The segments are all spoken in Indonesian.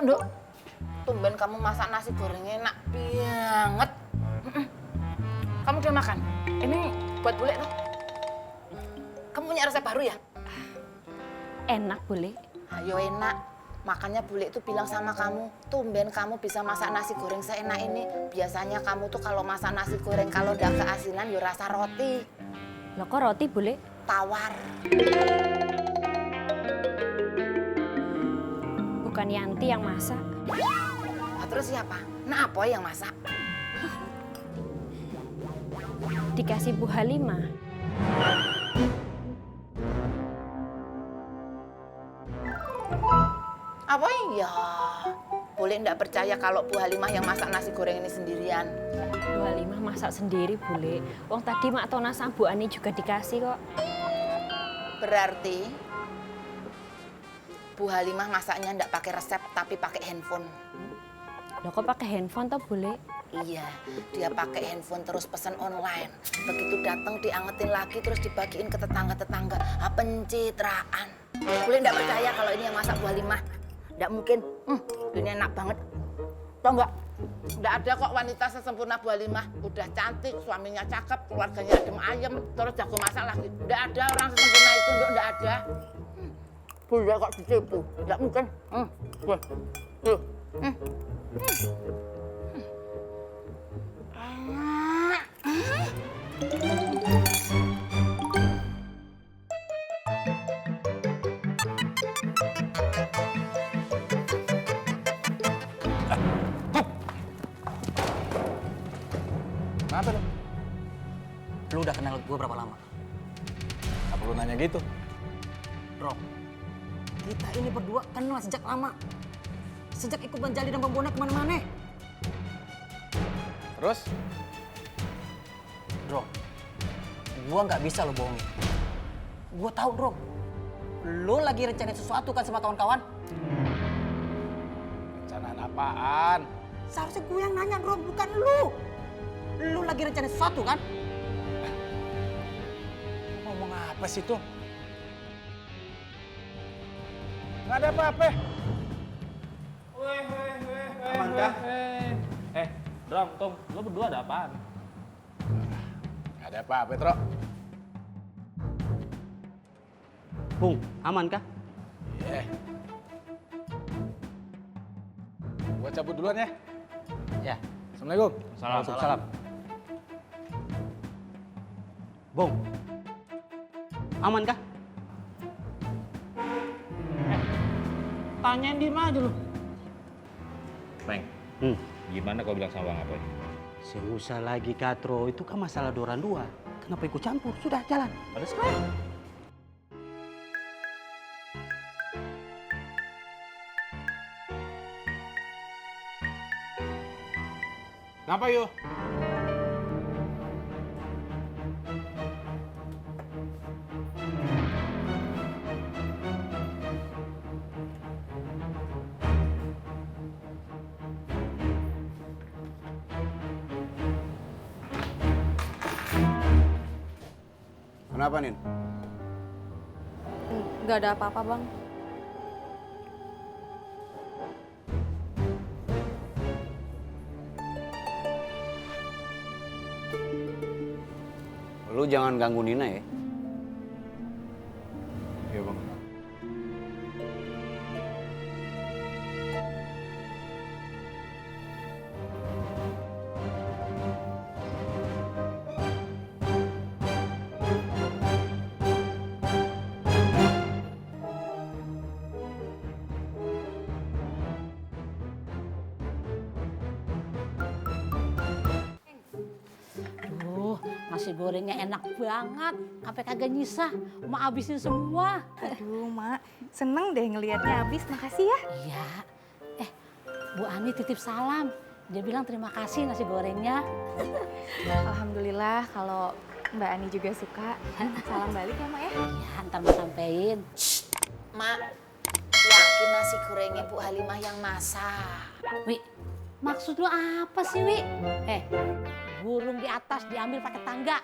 Nduk. Tumben kamu masak nasi goreng enak banget. Kamu udah makan? Ini buat bule tuh. Kamu punya resep baru ya? Enak, Bule. Ayo enak. Makanya bule itu bilang sama kamu, tumben kamu bisa masak nasi goreng seenak ini. Biasanya kamu tuh kalau masak nasi goreng kalau udah keasinan yo rasa roti. Loh kok roti, Bule? Tawar. Bukan Yanti yang masak. Nah, terus siapa? Nah, apa yang masak? Dikasih Bu Halimah. Apa iya? Boleh ndak percaya kalau Bu Halimah yang masak nasi goreng ini sendirian? Bu Halimah masak sendiri, Bule. Wong tadi Mak Tona sama Bu Ani juga dikasih kok. Berarti Bu Halimah masaknya ndak pakai resep tapi pakai handphone. Loh kok pakai handphone toh, Bule? Iya, dia pakai handphone terus pesan online. Begitu datang diangetin lagi terus dibagiin ke tetangga-tetangga. Pencitraan. Boleh ndak percaya kalau ini yang masak Bu Halimah? Ndak mungkin. Ini enak banget. Tau nggak? Ndak ada kok wanita sesempurna Bu Halimah. Udah cantik, suaminya cakep, keluarganya adem ayem, terus jago masak lagi. Ndak ada orang sesempurna itu, ndak ada. Boleh kok ditipu. Ndak mungkin. Tuh. Kenapa lu? Lu udah kenal gue berapa lama? Gak perlu nanya gitu. Bro, kita ini berdua kenal sejak lama. Sejak ikut Bang Jali dan Bang Bonek kemana-mana. Terus? Bro, gue nggak bisa lo bohongin. Gue tahu, Bro. Lo lagi rencanain sesuatu kan sama kawan-kawan? Rencanaan apaan? Seharusnya gue yang nanya, Bro, bukan lu. Lu lagi rencanain sesuatu kan? Ngomong apa sih tuh? Gak ada apa-apa. Aman kah? Drom, Tung, lo berdua ada apaan? Gak ada apa-apa, Tro. Bung, aman kah? Iya. Gua cabut duluan ya. Ya. Assalamualaikum. Salam. Bung, aman kah? Tanyain diem aja lu. Peng, gimana kau bilang sama Bang Apoy? Seusah lagi Katro, itu kan masalah dorang dua. Kenapa ikut campur? Sudah, jalan. Pada sekarang. Kenapa yuk? Kenapa, Nin? Nggak ada apa-apa, Bang. Lu jangan ganggu Nina ya. Iya, Bang. Nasi gorengnya enak banget, sampai kagak nyisa, mau habisin semua. Aduh, Mak. Seneng deh ngelihatnya habis. Makasih ya. Iya. Bu Ani titip salam. Dia bilang terima kasih nasi gorengnya. Alhamdulillah kalau Mbak Ani juga suka. Salam balik ya, Mak ya. Iya, ntar mau sampein. Mak, yakin nasi gorengnya Bu Halimah yang masak? Wi, maksud lu apa sih, Wi? Burung di atas diambil pakai tangga.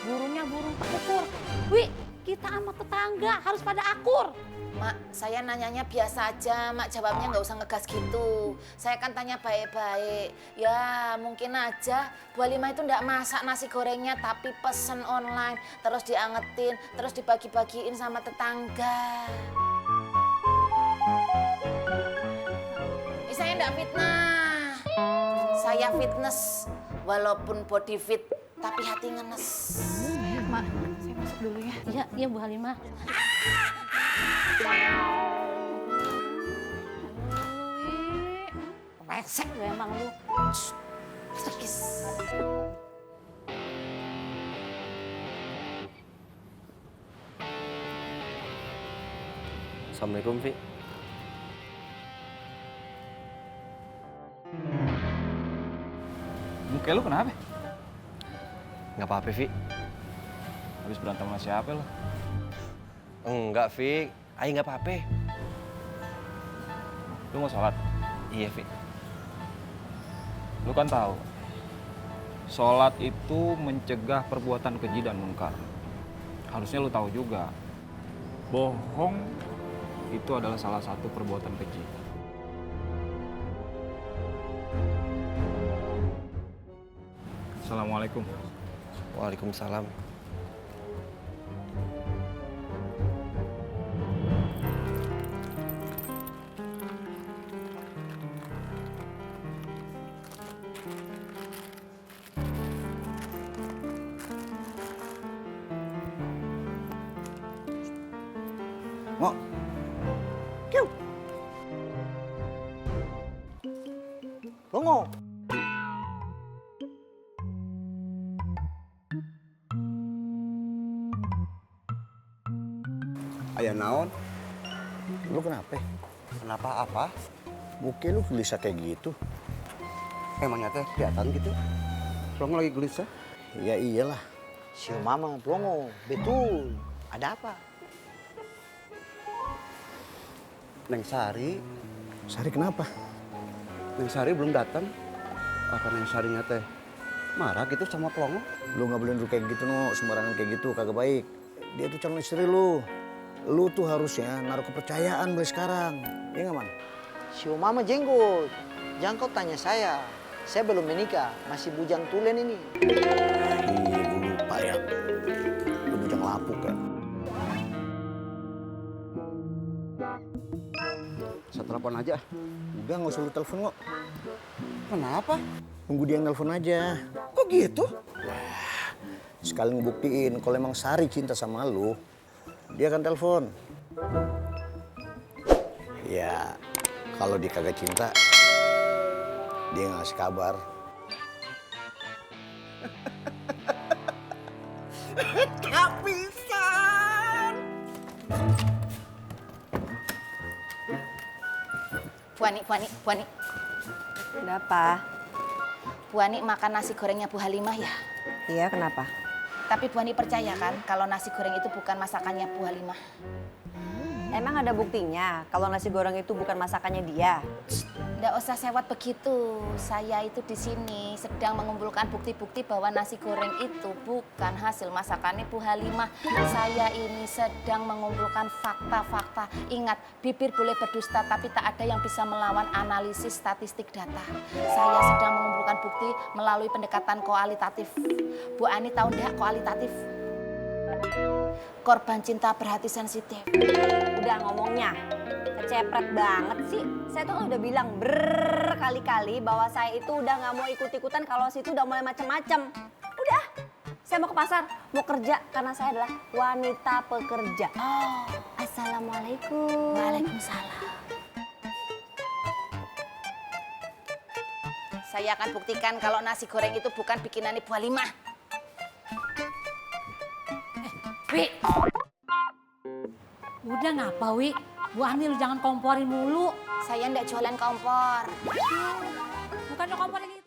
Burunya burung terukur. Wi, kita sama tetangga harus pada akur. Mak, saya nanyanya biasa aja, Mak jawabnya nggak usah ngegas gitu. Saya kan tanya baik-baik. Ya mungkin aja Bu Halimah itu nggak masak nasi gorengnya, tapi pesen online, terus diangetin, terus dibagi-bagiin sama tetangga. Saya nggak fitnah, saya fitness, walaupun body fit, tapi hati ngenes. Mak, saya masuk dulu ya. Iya, iya Bu Halimah. Resek lu emang lu. Sekis. Assalamualaikum, Vi. Muka lu kenapa? Nggak apa-apa, Vi. Habis berantem sama siapa lo? Enggak, Vi. Ayo nggak apa-apa. Lu mau sholat? Iya, Vi. Lu kan tahu, sholat itu mencegah perbuatan keji dan munkar. Harusnya lu tahu juga, bohong itu adalah salah satu perbuatan keji. Assalamualaikum. Waalaikumsalam. Mau? Kiu. Bongo. Ayah naon? Lu kenapa? Kenapa apa? Muka lu gelisah kayak gitu. Emangnya teh kelihatan gitu? Bongo lagi gelisah? Ya iyalah. Si Mama, Bongo. Betul. Ada apa? Neng Sari. Sari kenapa? Neng Sari belum datang. Apa Neng Sarinya teh marah gitu sama Plongo? Lu nggak boleh dulu kayak gitu, no. Sembarangan kayak gitu, kagak baik. Dia tuh calon istri lu. Lu tuh harusnya naruh kepercayaan mulai sekarang. Iya nggak, Man? Si Mama jenggot. Jangan kau tanya saya. Saya belum menikah, masih bujang tulen ini. Iya, gue lupa ya. Lu bujang lapuk ya. Saya telepon aja. Udah nggak usah lu telepon kok. Kenapa? Tunggu dia yang telepon aja. Kok gitu? Sekali ngebuktiin kalau emang Sari cinta sama lu, dia akan telepon. Ya, kalau dia kagak cinta, dia nggak ngasih kabar. Bu Ani. Ada apa? Bu Ani makan nasi gorengnya Bu Halimah ya? Iya, kenapa? Tapi Bu Ani percaya kan kalau nasi goreng itu bukan masakannya Bu Halimah? Emang ada buktinya kalau nasi goreng itu bukan masakannya dia? Nggak usah sewot begitu. Saya itu di sini sedang mengumpulkan bukti-bukti bahwa nasi goreng itu bukan hasil masakannya Bu Halimah. Saya ini sedang mengumpulkan fakta-fakta. Ingat, bibir boleh berdusta tapi tak ada yang bisa melawan analisis statistik data. Saya sedang mengumpulkan bukti melalui pendekatan kualitatif. Bu Ani tahu nggak kualitatif? Korban cinta berhati sensitif. Udah ngomongnya, kecepret banget sih. Saya tuh kan udah bilang berkali-kali bahwa saya itu udah nggak mau ikut-ikutan kalau situ udah mulai macem-macem. Udah, saya mau ke pasar, mau kerja karena saya adalah wanita pekerja. Oh, Assalamualaikum. Waalaikumsalam. Saya akan buktikan kalau nasi goreng itu bukan bikinan Bu Halimah. Wi. Udah ngapa, Wi? Bu Ani lu jangan komporin mulu. Saya ndak jualan kompor. Bukan lo komporin itu.